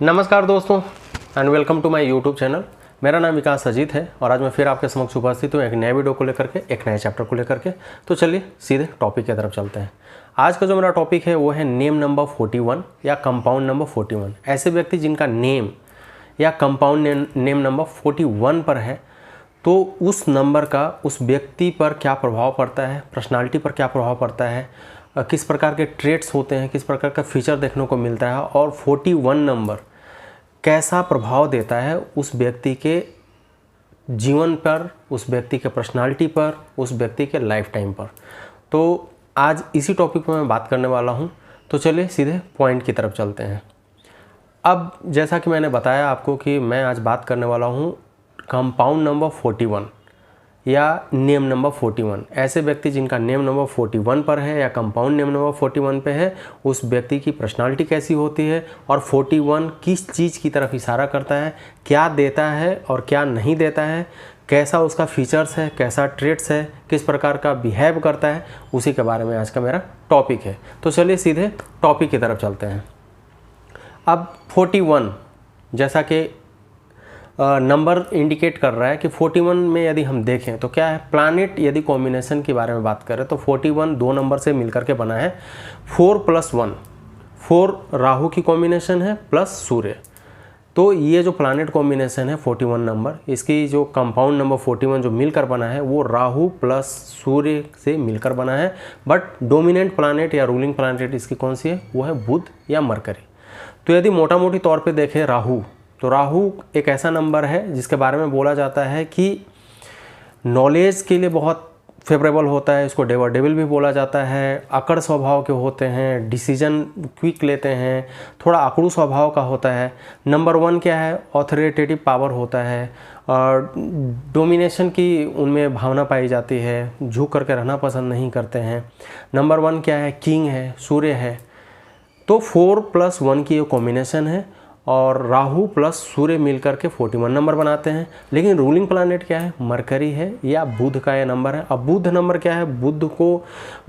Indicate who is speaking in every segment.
Speaker 1: नमस्कार दोस्तों and welcome to my YouTube channel. मेरा नाम विकास अजीत है और आज मैं फिर आपके समक्ष उपस्थित हूँ एक नए वीडियो को लेकर के, एक नए चैप्टर को लेकर के। तो चलिए सीधे टॉपिक की तरफ चलते हैं। आज का जो मेरा टॉपिक है वो है नेम नंबर 41 या कंपाउंड नंबर 41। ऐसे व्यक्ति जिनका नेम या कंपाउंड नेम नंबर 41 पर है तो उस नंबर का उस व्यक्ति पर क्या प्रभाव पड़ता है, पर्सनालिटी पर क्या प्रभाव पड़ता है, किस प्रकार के ट्रेट्स होते हैं, किस प्रकार का फीचर देखने को मिलता है और 41 नंबर कैसा प्रभाव देता है उस व्यक्ति के जीवन पर, उस व्यक्ति के पर्सनालिटी पर, उस व्यक्ति के लाइफ टाइम पर। तो आज इसी टॉपिक पर मैं बात करने वाला हूं। तो चलिए सीधे पॉइंट की तरफ चलते हैं। अब जैसा कि मैंने बताया आपको कि मैं आज बात करने वाला हूं कंपाउंड नंबर 41 या नेम नंबर 41। ऐसे व्यक्ति जिनका नेम नंबर 41 पर है या कंपाउंड नेम नंबर 41 पे है, उस व्यक्ति की पर्सनालिटी कैसी होती है और 41 किस चीज़ की तरफ इशारा करता है, क्या देता है और क्या नहीं देता है, कैसा उसका फीचर्स है, कैसा ट्रेट्स है, किस प्रकार का बिहेव करता है, उसी के बारे में आज का मेरा टॉपिक है। तो चलिए सीधे टॉपिक की तरफ चलते हैं। अब 41 जैसा कि नंबर इंडिकेट कर रहा है कि 41 में यदि हम देखें तो क्या है, प्लैनेट यदि कॉम्बिनेशन के बारे में बात करें तो 41 दो नंबर से मिलकर के बना है। 4+1, 4 राहु की कॉम्बिनेशन है प्लस सूर्य। तो ये जो प्लैनेट कॉम्बिनेशन है 41 नंबर, इसकी जो कंपाउंड नंबर 41 जो मिलकर बना है वो राहु प्लस सूर्य से मिलकर बना है। बट डोमिनेंट प्लैनेट या रूलिंग प्लैनेट इसकी कौन सी है, वो है बुध या मरकरी। तो यदि मोटा मोटी तौर पे देखें राहु, तो राहु एक ऐसा नंबर है जिसके बारे में बोला जाता है कि नॉलेज के लिए बहुत फेवरेबल होता है। इसको डेवल भी बोला जाता है। अकड़ स्वभाव के होते हैं, डिसीजन क्विक लेते हैं, थोड़ा आकड़ू स्वभाव का होता है। नंबर 1 क्या है, ऑथोरिटेटिव पावर होता है और डोमिनेशन की उनमें भावना पाई जाती है, झुक करके रहना पसंद नहीं करते हैं। नंबर 1 क्या है, किंग है, सूर्य है। तो 4+1 की ये कॉम्बिनेशन है और राहु प्लस सूर्य मिलकर के 41 नंबर बनाते हैं। लेकिन रूलिंग प्लैनेट क्या है, मरकरी है या बुध का ये नंबर है। अब बुध नंबर क्या है, बुध को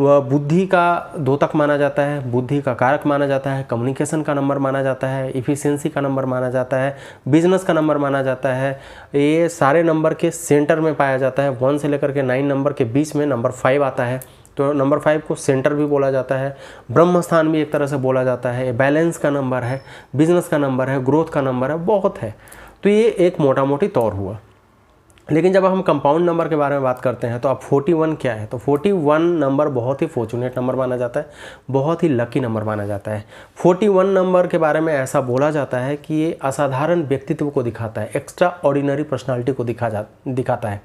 Speaker 1: बुद्धि का द्योतक माना जाता है, बुद्धि का कारक माना जाता है, कम्युनिकेशन का नंबर माना जाता है, इफिशिएंसी का नंबर माना जाता है, बिजनेस का नंबर माना जाता है। ये सारे नंबर के सेंटर में पाया जाता है। 1 से लेकर के 9 नंबर के बीच में नंबर 5 आता है, तो नंबर 5 को सेंटर भी बोला जाता है, ब्रह्म स्थान भी एक तरह से बोला जाता है। बैलेंस का नंबर है, बिजनेस का नंबर है, ग्रोथ का नंबर है, बहुत है। तो ये एक मोटा मोटी तौर हुआ। लेकिन जब हम कंपाउंड नंबर के बारे में बात करते हैं तो अब 41 क्या है, तो 41 नंबर बहुत ही फॉर्चुनेट नंबर माना जाता है, बहुत ही लकी नंबर माना जाता है। 41 नंबर के बारे में ऐसा बोला जाता है कि ये असाधारण व्यक्तित्व को दिखाता है, एक्स्ट्रा ऑर्डिनरी पर्सनालिटी को दिखाता है,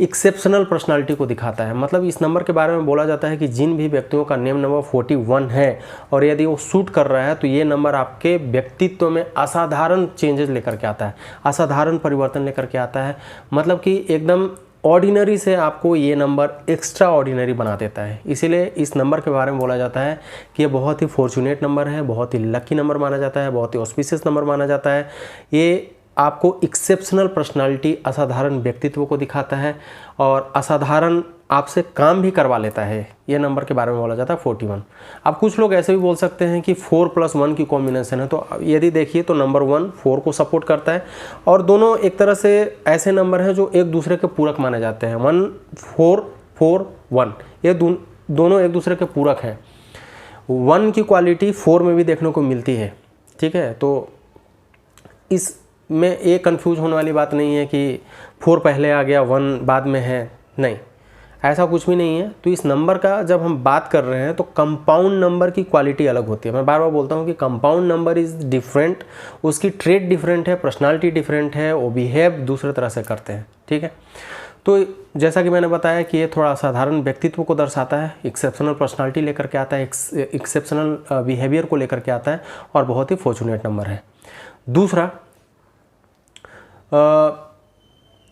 Speaker 1: एक्सेप्शनल पर्सनालिटी को दिखाता है। मतलब इस नंबर के बारे में बोला जाता है कि जिन भी व्यक्तियों का नेम नंबर 41 है और यदि वो सूट कर रहा है तो ये नंबर आपके व्यक्तित्व में असाधारण चेंजेस लेकर के आता है, असाधारण परिवर्तन लेकर के आता है। मतलब कि एकदम ऑर्डिनरी से आपको ये नंबर एक्स्ट्रा ऑर्डिनरी बना देता है। इसीलिए इस नंबर के बारे में बोला जाता है कि ये बहुत ही फॉर्चुनेट नंबर है, बहुत ही लकी नंबर माना जाता है, बहुत ही ऑस्पिशियस नंबर माना जाता है। ये आपको एक्सेप्शनल पर्सनालिटी, असाधारण व्यक्तित्व को दिखाता है और असाधारण आपसे काम भी करवा लेता है। ये नंबर के बारे में बोला जाता है 41। अब कुछ लोग ऐसे भी बोल सकते हैं कि 4+1 की कॉम्बिनेशन है। तो यदि देखिए तो नंबर 1 4 को सपोर्ट करता है और दोनों एक तरह से ऐसे नंबर हैं जो एक दूसरे के पूरक माने जाते हैं। 1 4 4 1 ये दोनों एक दूसरे के पूरक हैं। 1 की क्वालिटी 4 में भी देखने को मिलती है, ठीक है। तो इस में ये कंफ्यूज होने वाली बात नहीं है कि 4 पहले आ गया 1 बाद में है, नहीं, ऐसा कुछ भी नहीं है। तो इस नंबर का जब हम बात कर रहे हैं तो कंपाउंड नंबर की क्वालिटी अलग होती है। मैं बार बार बोलता हूँ कि कंपाउंड नंबर इज़ डिफरेंट, उसकी ट्रेट डिफरेंट है, पर्सनालिटी डिफरेंट है, वो बिहेव दूसरे तरह से करते हैं, ठीक है। तो जैसा कि मैंने बताया कि ये थोड़ा असाधारण व्यक्तित्व को दर्शाता है, एक्सेप्शनल पर्सनालिटी लेकर के आता है, एक्सेप्शनल बिहेवियर को लेकर के आता है और बहुत ही फॉर्चुनेट नंबर है। दूसरा,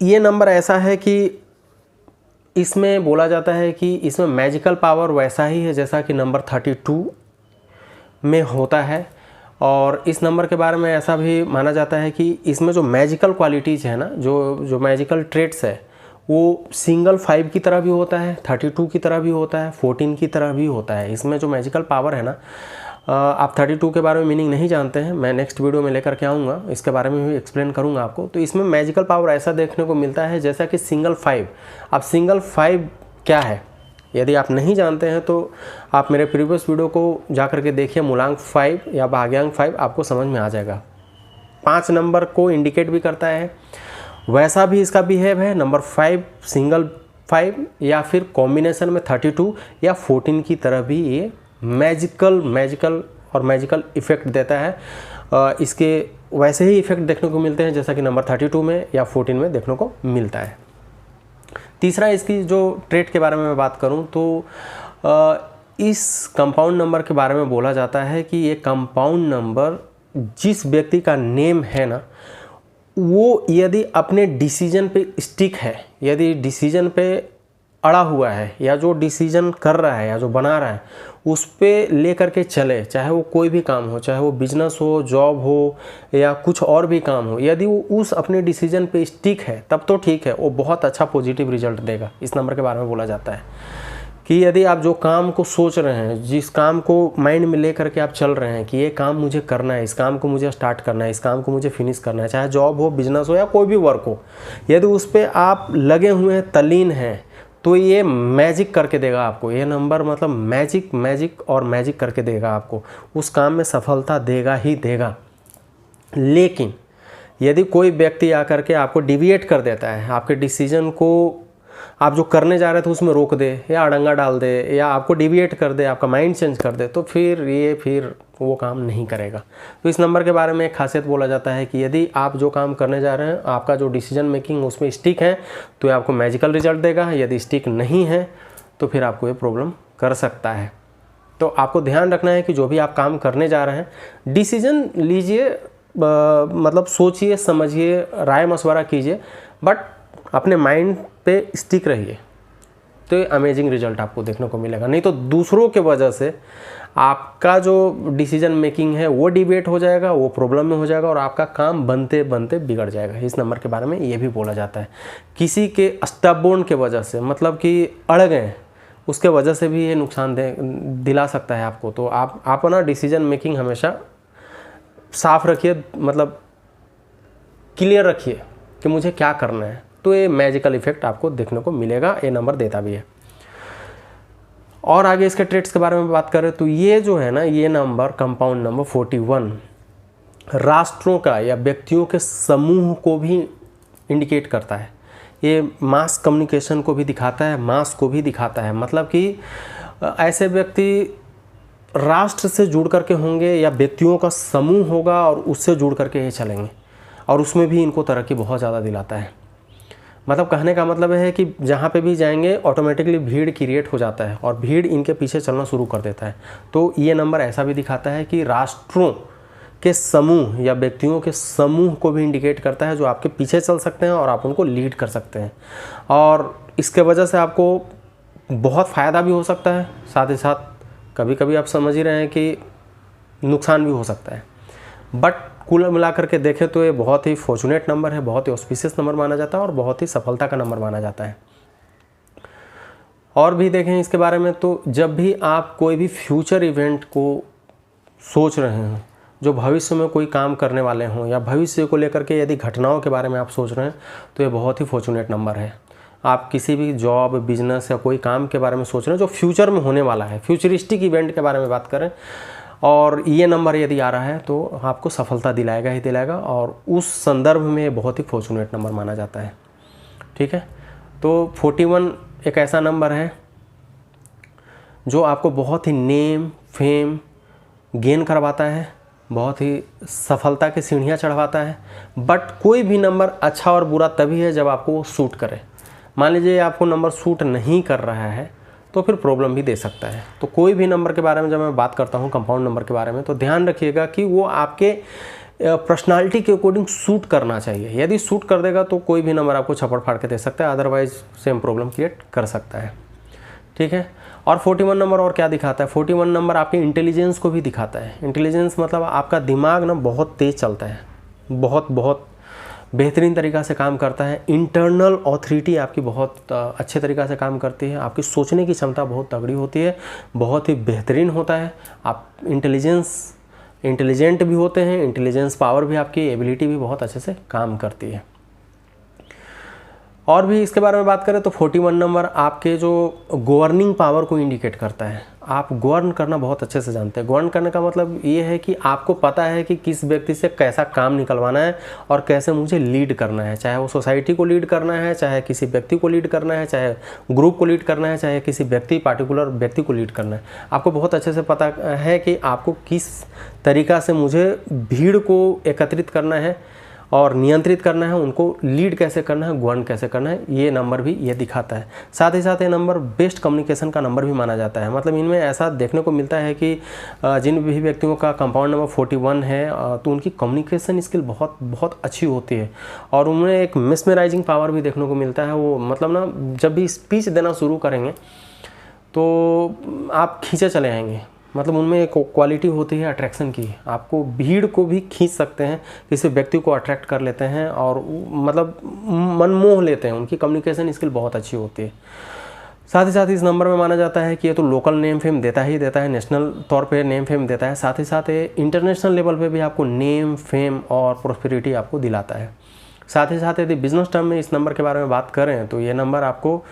Speaker 1: ये नंबर ऐसा है कि इसमें बोला जाता है कि इसमें मैजिकल पावर वैसा ही है जैसा कि नंबर 32 में होता है। और इस नंबर के बारे में ऐसा भी माना जाता है कि इसमें जो मैजिकल क्वालिटीज़ है ना, जो मैजिकल ट्रेट्स है, वो सिंगल 5 की तरह भी होता है, 32 की तरह भी होता है, 14 की तरह भी होता है। इसमें जो मैजिकल पावर है ना, आप 32 के बारे में मीनिंग नहीं जानते हैं, मैं नेक्स्ट वीडियो में लेकर के आऊँगा, इसके बारे में भी एक्सप्लेन करूँगा आपको। तो इसमें मैजिकल पावर ऐसा देखने को मिलता है जैसा कि सिंगल 5। अब सिंगल 5 क्या है, यदि आप नहीं जानते हैं तो आप मेरे प्रीवियस वीडियो को जा कर के देखिए, मूलांक 5 या भाग्यांक 5 आपको समझ में आ जाएगा। 5 नंबर को इंडिकेट भी करता है, वैसा भी इसका बिहेव है। नंबर 5 सिंगल 5 या फिर कॉम्बिनेशन में 32 या 14 की तरह भी ये मैजिकल इफ़ेक्ट देता है। इसके वैसे ही इफ़ेक्ट देखने को मिलते हैं जैसा कि नंबर 32 में या 14 में देखने को मिलता है। तीसरा, इसकी जो ट्रेट के बारे में मैं बात करूं तो इस कंपाउंड नंबर के बारे में बोला जाता है कि ये कंपाउंड नंबर जिस व्यक्ति का नेम है ना, वो यदि अपने डिसीजन पे स्टिक है, यदि डिसीजन पे अड़ा हुआ है या जो डिसीजन कर रहा है या जो बना रहा है उस पे लेकर के चले, चाहे वो कोई भी काम हो, चाहे वो बिजनेस हो, जॉब हो या कुछ और भी काम हो, यदि वो उस अपने डिसीजन पे स्टिक है तब तो ठीक है, वो बहुत अच्छा पॉजिटिव रिजल्ट देगा। इस नंबर के बारे में बोला जाता है कि यदि आप जो काम को सोच रहे हैं, जिस काम को माइंड में ले करके आप चल रहे हैं कि ये काम मुझे करना है, इस काम को मुझे स्टार्ट करना है, इस काम को मुझे फिनिश करना है, चाहे जॉब हो, बिजनेस हो या कोई भी वर्क हो, यदि उस पर आप लगे हुए हैं, तल्लीन हैं, तो ये मैजिक करके देगा आपको। ये नंबर मतलब मैजिक करके देगा आपको, उस काम में सफलता देगा ही देगा। लेकिन यदि कोई व्यक्ति आकर के आपको डिविएट कर देता है, आपके डिसीजन को, आप जो करने जा रहे थे उसमें रोक दे या अड़ंगा डाल दे या आपको डिविएट कर दे, आपका माइंड चेंज कर दे, तो फिर वो काम नहीं करेगा। तो इस नंबर के बारे में एक खासियत बोला जाता है कि यदि आप जो काम करने जा रहे हैं, आपका जो डिसीजन मेकिंग उसमें स्टिक है तो ये आपको मैजिकल रिजल्ट देगा, यदि स्टिक नहीं है तो फिर आपको ये प्रॉब्लम कर सकता है। तो आपको ध्यान रखना है कि जो भी आप काम करने जा रहे हैं, डिसीजन लीजिए, मतलब सोचिए, समझिए, राय मशवरा कीजिए, बट अपने माइंड पे स्टिक रहिए, तो ये अमेजिंग रिजल्ट आपको देखने को मिलेगा। नहीं तो दूसरों के वजह से आपका जो डिसीजन मेकिंग है वो डिबेट हो जाएगा, वो प्रॉब्लम में हो जाएगा और आपका काम बनते बनते बिगड़ जाएगा। इस नंबर के बारे में ये भी बोला जाता है। किसी के स्टबबोर्न के वजह से, मतलब कि अड़ गए, उसके वजह से भी ये नुकसान दिला सकता है आपको। तो आप अपना डिसीजन मेकिंग हमेशा साफ रखिए, मतलब क्लियर रखिए कि मुझे क्या करना है, तो ये मैजिकल इफेक्ट आपको देखने को मिलेगा। ये नंबर देता भी है। और आगे इसके ट्रेट्स के बारे में बात करें तो ये जो है ना, ये नंबर कंपाउंड नंबर 41 राष्ट्रों का या व्यक्तियों के समूह को भी इंडिकेट करता है। ये मास कम्युनिकेशन को भी दिखाता है, मास को भी दिखाता है। मतलब कि ऐसे व्यक्ति राष्ट्र से जुड़ करके होंगे या व्यक्तियों का समूह होगा और उससे जुड़ करके ये चलेंगे, और उसमें भी इनको तरक्की बहुत ज़्यादा दिलाता है। मतलब कहने का मतलब है कि जहाँ पे भी जाएंगे ऑटोमेटिकली भीड़ क्रिएट हो जाता है और भीड़ इनके पीछे चलना शुरू कर देता है। तो ये नंबर ऐसा भी दिखाता है कि राष्ट्रों के समूह या व्यक्तियों के समूह को भी इंडिकेट करता है जो आपके पीछे चल सकते हैं और आप उनको लीड कर सकते हैं, और इसके वजह से आपको बहुत फ़ायदा भी हो सकता है, साथ ही साथ कभी कभी आप समझ ही रहे हैं कि नुकसान भी हो सकता है। बट कुल मिलाकर के देखें तो ये बहुत ही फॉर्चुनेट नंबर है, बहुत ही ऑस्पिशियस नंबर माना जाता है और बहुत ही सफलता का नंबर माना जाता है। और भी देखें इसके बारे में तो जब भी आप कोई भी फ्यूचर इवेंट को सोच रहे हो, जो भविष्य में कोई काम करने वाले हों या भविष्य को लेकर के यदि घटनाओं के बारे में आप सोच रहे हैं, तो ये बहुत ही फॉर्चुनेट नंबर है। आप किसी भी जॉब, बिजनेस या कोई काम के बारे में सोच रहे हैं जो फ्यूचर में होने वाला है, फ्यूचरिस्टिक इवेंट के बारे में बात करें, और ये नंबर यदि आ रहा है तो आपको सफलता दिलाएगा ही दिलाएगा, और उस संदर्भ में बहुत ही फॉर्चुनेट नंबर माना जाता है। ठीक है, तो 41 एक ऐसा नंबर है जो आपको बहुत ही नेम फेम गेन करवाता है, बहुत ही सफलता की सीढ़ियाँ चढ़वाता है। बट कोई भी नंबर अच्छा और बुरा तभी है जब आपको वो सूट करे। मान लीजिए आपको नंबर सूट नहीं कर रहा है तो फिर प्रॉब्लम भी दे सकता है। तो कोई भी नंबर के बारे में जब मैं बात करता हूँ कंपाउंड नंबर के बारे में, तो ध्यान रखिएगा कि वो आपके पर्सनालिटी के अकॉर्डिंग सूट करना चाहिए। यदि सूट कर देगा तो कोई भी नंबर आपको छप्पड़ फाड़ के दे सकता है, अदरवाइज सेम प्रॉब्लम क्रिएट कर सकता है। ठीक है, और 41 नंबर और क्या दिखाता है? 41 नंबर आपके इंटेलिजेंस को भी दिखाता है। इंटेलिजेंस मतलब आपका दिमाग ना बहुत तेज़ चलता है, बहुत बेहतरीन तरीक़ा से काम करता है। इंटरनल ऑथोरिटी आपकी बहुत अच्छे तरीक़ा से काम करती है। आपकी सोचने की क्षमता बहुत तगड़ी होती है, बहुत ही बेहतरीन होता है। आप इंटेलिजेंट भी होते हैं, इंटेलिजेंस पावर भी आपकी एबिलिटी भी बहुत अच्छे से काम करती है। और भी इसके बारे में बात करें तो 41 नंबर आपके जो गवर्निंग पावर को इंडिकेट करता है। आप गवर्न करना बहुत अच्छे से जानते हैं। गवर्न करने का मतलब ये है कि आपको पता है कि किस व्यक्ति से कैसा काम निकलवाना है और कैसे मुझे लीड करना है, चाहे वो सोसाइटी को लीड करना है, चाहे किसी व्यक्ति को लीड करना है, चाहे ग्रुप को लीड करना है, चाहे किसी पार्टिकुलर व्यक्ति को लीड करना है। आपको बहुत अच्छे से पता है कि आपको किस तरीक़ा से मुझे भीड़ को एकत्रित करना है और नियंत्रित करना है, उनको लीड कैसे करना है, गवर्न कैसे करना है, ये नंबर भी ये दिखाता है। साथ ही साथ ये नंबर बेस्ट कम्युनिकेशन का नंबर भी माना जाता है। मतलब इनमें ऐसा देखने को मिलता है कि जिन भी व्यक्तियों का कंपाउंड नंबर 41 है तो उनकी कम्युनिकेशन स्किल बहुत बहुत अच्छी होती है और उनमें एक मेस्मराइजिंग पावर भी देखने को मिलता है। वो मतलब ना जब भी स्पीच देना शुरू करेंगे तो आप खींचे चले आएंगे। मतलब उनमें एक क्वालिटी होती है अट्रैक्शन की, आपको भीड़ को भी खींच सकते हैं, किसी व्यक्ति को अट्रैक्ट कर लेते हैं और मतलब मनमोह लेते हैं। उनकी कम्युनिकेशन स्किल बहुत अच्छी होती है। साथ ही साथ इस नंबर में माना जाता है कि ये तो लोकल नेम फेम देता ही देता है, नेशनल तौर पे नेम फेम देता है, साथ ही साथ ये इंटरनेशनल लेवल पे भी आपको नेम फेम और प्रोस्पेरिटी आपको दिलाता है। साथ ही साथ यदि बिजनेस टर्म में इस नंबर के बारे में बात करें तो ये नंबर आपको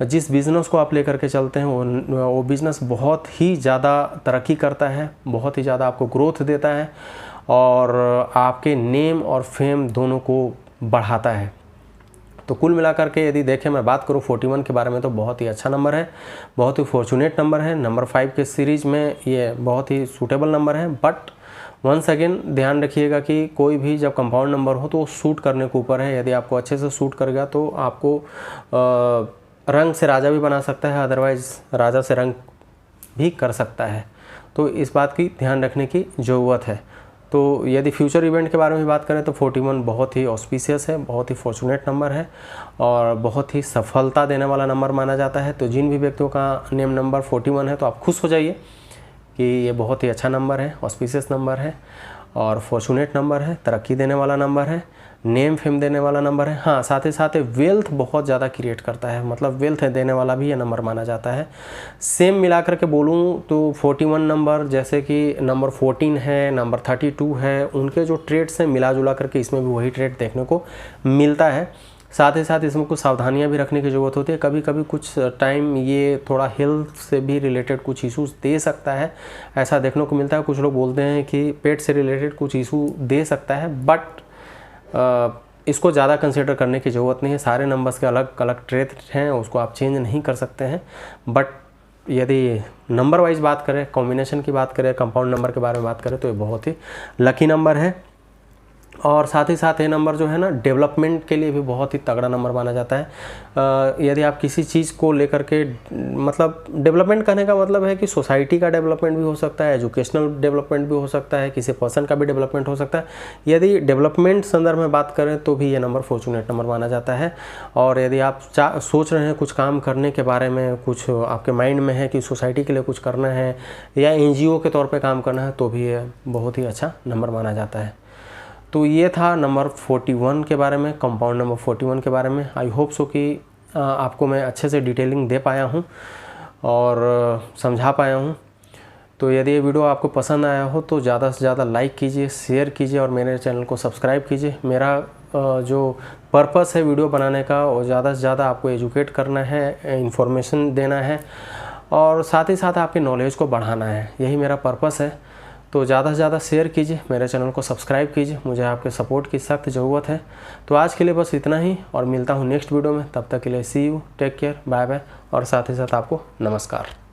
Speaker 1: जिस बिज़नेस को आप लेकर के चलते हैं वो बिज़नेस बहुत ही ज़्यादा तरक्की करता है, बहुत ही ज़्यादा आपको ग्रोथ देता है और आपके नेम और फेम दोनों को बढ़ाता है। तो कुल मिलाकर के यदि देखें, मैं बात करूं 41 के बारे में तो बहुत ही अच्छा नंबर है, बहुत ही फॉर्चुनेट नंबर है। नंबर 5 के सीरीज़ में ये बहुत ही सूटेबल नंबर है। बट वंस अगेन ध्यान रखिएगा कि कोई भी जब कंपाउंड नंबर हो तो वो सूट करने के ऊपर है। यदि आपको अच्छे से सूट करेगा तो आपको रंग से राजा भी बना सकता है, अदरवाइज़ राजा से रंग भी कर सकता है। तो इस बात की ध्यान रखने की ज़रूरत है। तो यदि फ्यूचर इवेंट के बारे में बात करें तो 41 बहुत ही ऑस्पिशियस है, बहुत ही फॉर्चुनेट नंबर है और बहुत ही सफलता देने वाला नंबर माना जाता है। तो जिन भी व्यक्तियों का नेम नंबर 41 है तो आप खुश हो जाइए कि ये बहुत ही अच्छा नंबर है, ऑस्पिशियस नंबर है और फॉर्चुनेट नंबर है, तरक्की देने वाला नंबर है, नेम फेम देने वाला नंबर है। हाँ, साथ ही साथ वेल्थ बहुत ज़्यादा क्रिएट करता है, मतलब वेल्थ देने वाला भी ये नंबर माना जाता है। सेम मिलाकर के बोलूँ तो 41 नंबर जैसे कि नंबर 14 है, नंबर 32 है, उनके जो ट्रेड्स हैं मिला जुला करके इसमें भी वही ट्रेड देखने को मिलता है। साथ ही साथ इसमें कुछ सावधानियां भी रखने की ज़रूरत होती है। कभी कभी कुछ टाइम ये थोड़ा हेल्थ से भी रिलेटेड कुछ इश्यूज दे सकता है, ऐसा देखने को मिलता है। कुछ लोग बोलते हैं कि पेट से रिलेटेड कुछ इशू दे सकता है, बट इसको ज़्यादा कंसिडर करने की ज़रूरत नहीं है। सारे नंबर्स के अलग अलग ट्रेड हैं, उसको आप चेंज नहीं कर सकते हैं। बट यदि नंबर वाइज बात करें, कॉम्बिनेशन की बात करें, कंपाउंड नंबर के बारे में बात करें तो ये बहुत ही लकी नंबर है। और साथ ही साथ ये नंबर जो है ना डेवलपमेंट के लिए भी बहुत ही तगड़ा नंबर माना जाता है। यदि आप किसी चीज़ को लेकर के मतलब डेवलपमेंट करने का मतलब है कि सोसाइटी का डेवलपमेंट भी हो सकता है, एजुकेशनल डेवलपमेंट भी हो सकता है, किसी पर्सन का भी डेवलपमेंट हो सकता है। यदि डेवलपमेंट संदर्भ में बात करें तो भी ये नंबर फॉर्चुनेट नंबर माना जाता है। और यदि आप सोच रहे हैं कुछ काम करने के बारे में, कुछ आपके माइंड में है कि सोसाइटी के लिए कुछ करना है या NGO के तौर पर काम करना है तो भी ये बहुत ही अच्छा नंबर माना जाता है। तो ये था नंबर 41 के बारे में, कंपाउंड नंबर 41 के बारे में। आई होप सो कि आपको मैं अच्छे से डिटेलिंग दे पाया हूँ और समझा पाया हूँ। तो यदि ये वीडियो आपको पसंद आया हो तो ज़्यादा से ज़्यादा लाइक कीजिए, शेयर कीजिए और मेरे चैनल को सब्सक्राइब कीजिए। मेरा जो पर्पस है वीडियो बनाने का वो ज़्यादा से ज़्यादा आपको एजुकेट करना है, इन्फॉर्मेशन देना है और साथ ही साथ आपके नॉलेज को बढ़ाना है, यही मेरा पर्पस है। तो ज़्यादा से ज़्यादा शेयर कीजिए, मेरे चैनल को सब्सक्राइब कीजिए, मुझे आपके सपोर्ट की सख्त ज़रूरत है। तो आज के लिए बस इतना ही और मिलता हूँ नेक्स्ट वीडियो में। तब तक के लिए see you, take care, bye bye और साथ ही साथ आपको नमस्कार।